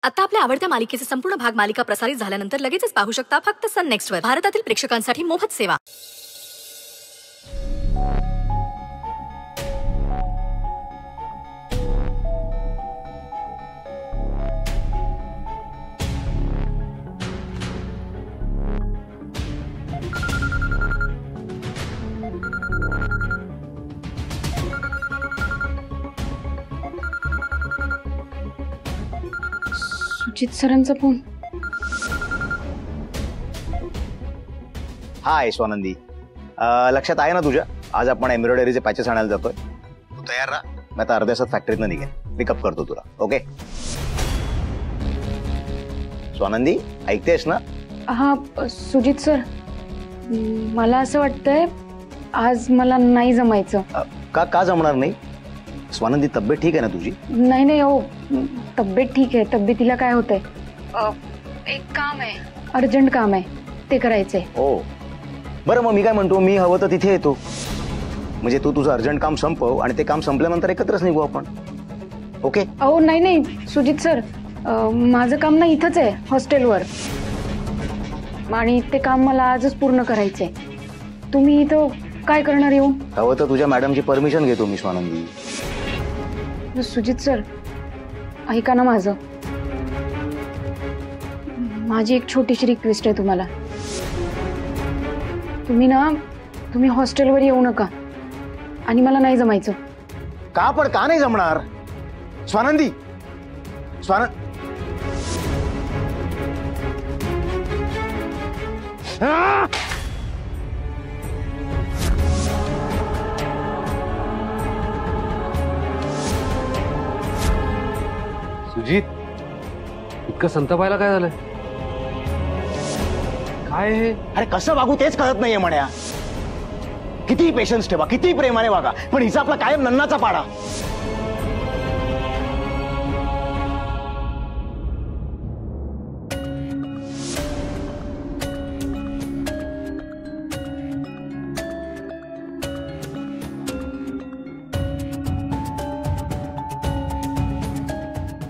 आता आपल्या आवडत्या मालिकेचे संपूर्ण भाग मालिका प्रसारित झाल्यानंतर लगेचच पाहू शकता फक्त सन नेक्स्ट वर. भारतातील प्रेक्षकांसाठी मोफत सेवा. सुजित सरांचा फोन. हाय स्वानंदी, लक्षात आहे ना तुझ्या? आज आपण एम्ब्रॉयडरीचे पॅचेस आणायला जातोय. तू तयार राहा, मी आता अर्ध्या तासात फॅक्टरीतनं निघेन. पिकअप करतो तुला. ओके स्वानंदी, ऐकतेस ना? हा सुजित सर, मला असं वाटतंय आज मला नाही जमायचं. का जमणार नाही? स्वानंदी, तब्येत ठीक आहे ना तुझी? नाही नाही हो, तब्येत ठीक आहे. तब्येतीला काय होतंय? एक काम आहे, अर्जंट काम आहे, ते करायचंय. हो बरं, मग मी काय म्हणतो, मी हवं तर तिथे येतो. म्हणजे तू तुझं अर्जंट काम संपव आणि ते काम संपल्यानंतर एकत्रच निघू आपण. ओके? अहो नाही नाही सुजित सर, माझं काम ना इथंच आहे, हॉस्टेलवर, आणि ते काम मला आजच पूर्ण करायचंय. तुम्ही इथं काय करणार येऊ? हवं तर तुझ्या मॅडमची परमिशन घेतो मी स्वानंदी. सुजित सर ऐका ना, माझी एक छोटीशी रिक्वेस्ट आहे तुम्हाला. तुम्ही हॉस्टेलवर येऊ नका, आणि मला नाही जमायचं. का? पण का नाही जमणार स्वानंदी? सुजित, इतकं संतापायला काय झालंय? काय हे? अरे कसं वागू तेच कळत नाहीये म्हण्या. किती पेशन्स ठेवा, किती प्रेमाने वागा, पण हिचा आपला कायम नन्नाचा पाडा.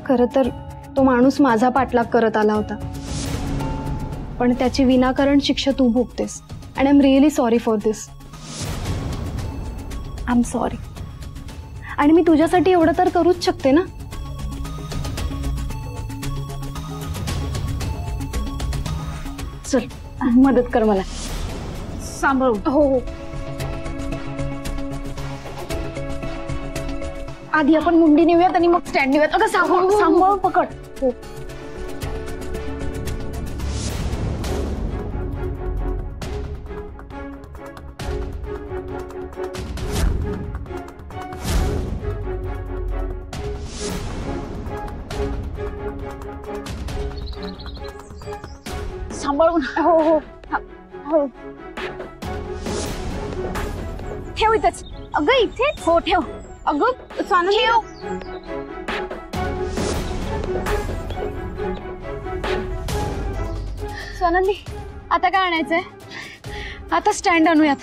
खरं तर तो माणूस माझा पाठलाग करत आला होता, पण त्याची विनाकारण शिक्षा तू भोगतेस. And I am really sorry for this. I am sorry. आणि मी तुझ्यासाठी एवढं तर करूच शकते ना. चल मदत कर मला. सांभाळू. हो हो. आधी आपण मुंडी नेऊयात आणि मग स्टँड नेऊयात. अगं सांभाळ पकड. हो. सांभाळून. हो हो हो. ठेव इथेच. अगं इथे. हो ठेव. अगं स्वानंदी, स्वानंदी आता काय आणायचंय? आता स्टँड आणूयात.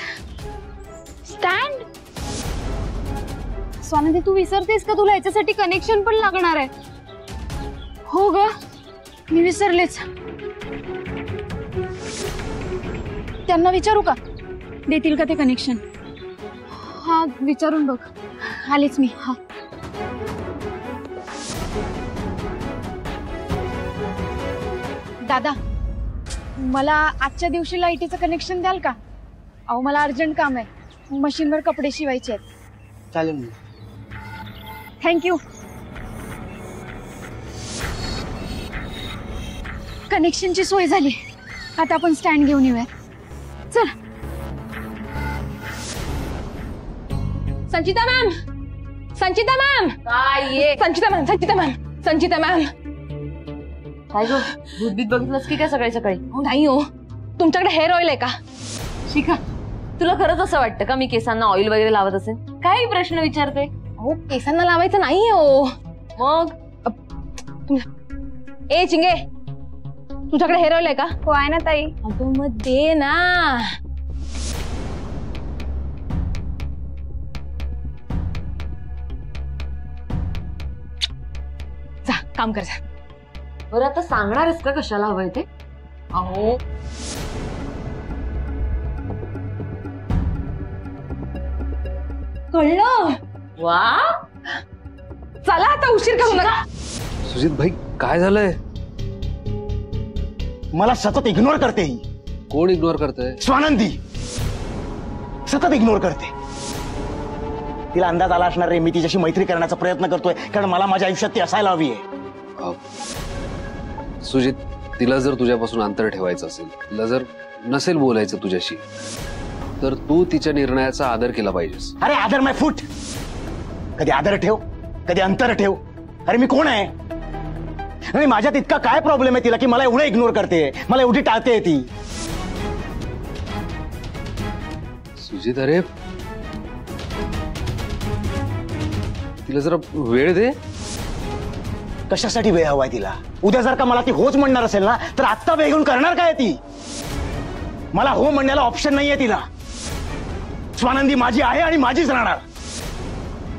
स्टँड? स्वानंदी तू विसरतेस का? तुला याच्यासाठी कनेक्शन पण लागणार आहे. हो ग, मी विसरलेच. त्यांना विचारू का, देतील का ते कनेक्शन? हा विचारून बघ. आलेच मी. हा दादा, मला आजच्या दिवशी लाईटीचं कनेक्शन द्याल का? अहो मला अर्जंट काम आहे, मशीनवर कपडे शिवायचे आहेत. चालेल. थँक्यू. कनेक्शनची सोय झाली, आता आपण स्टँड घेऊन येऊयात. चल. संचिता मॅम, संचिता मॅम. काय ये? संचिता मॅम, संचिता मॅम, संचिता मॅम. काय गो, दूध बघितलंस की काय सकाळी सकाळी? हो नाही हो. तुमच्याकडे हेअर ऑइल आहे का? शिखा, तुला खरंच असं वाटतं का मी केसांना ऑइल वगैरे लावत असेल? काही प्रश्न विचारते. हो केसांना लावायचं नाही हो. मग ए चिंगे, तुझ्याकडे हेअर ऑइल आहे का? हो आहे ना ताई. अगं मग दे ना. जा काम कर जा. बरं आता सांगणारच का कशाला हवंय ते? अहो कळलं. वा, चला आता उशीर करू नका. सुजित भाई काय झालंय? मला सतत इग्नोर करते ही. कोण इग्नोर करतंय? स्वानंदी सतत इग्नोर करते. तिला अंदाज आला असणार रे, मी तिच्याशी मैत्री करण्याचा प्रयत्न करतोय, कारण मला माझ्या आयुष्यात ती असायला हवी आहे. सुजित, तिला जर तुझ्यापासून अंतर ठेवायचं असेल, तिला जर नसेल बोलायचं तुझ्याशी, तर तू तिच्या निर्णयाचा आदर केला पाहिजेस. अरे आदर माय फूट. कधी आदर ठेव, कधी अंतर ठेव. अरे मी कोण आहे? आणि माझ्यात इतका काय प्रॉब्लेम आहे तिला की मला एवढं इग्नोर करते, मला एवढी टाळते ती. सुजित, अरे तिला जरा वेळ दे. कशासाठी वेळ हवाय तिला? उद्या जर का मला ती होच म्हणणार असेल ना, तर आत्ता वेळ घेऊन करणार काय ती? मला हो म्हणण्याला ऑप्शन नाहीये तिला. स्वानंदी माझी आहे आणि माझीच राहणार.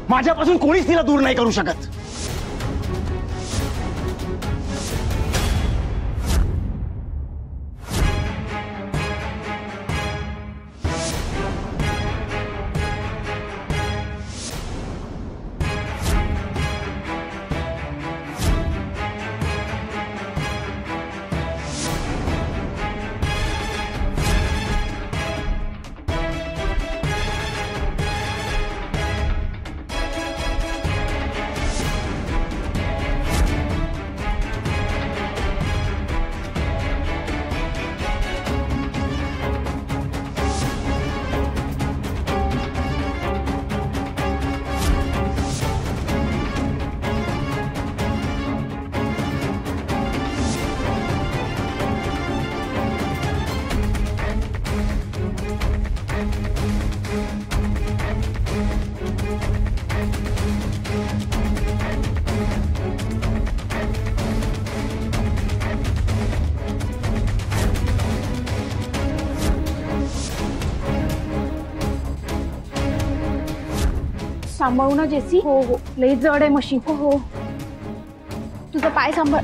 माझ्यापासून कोणीच तिला दूर नाही करू शकत. सांभाळू ना जेसी. हो हो, लई जड आहे मशीन. हो हो, तुझा पाय सांभाळ.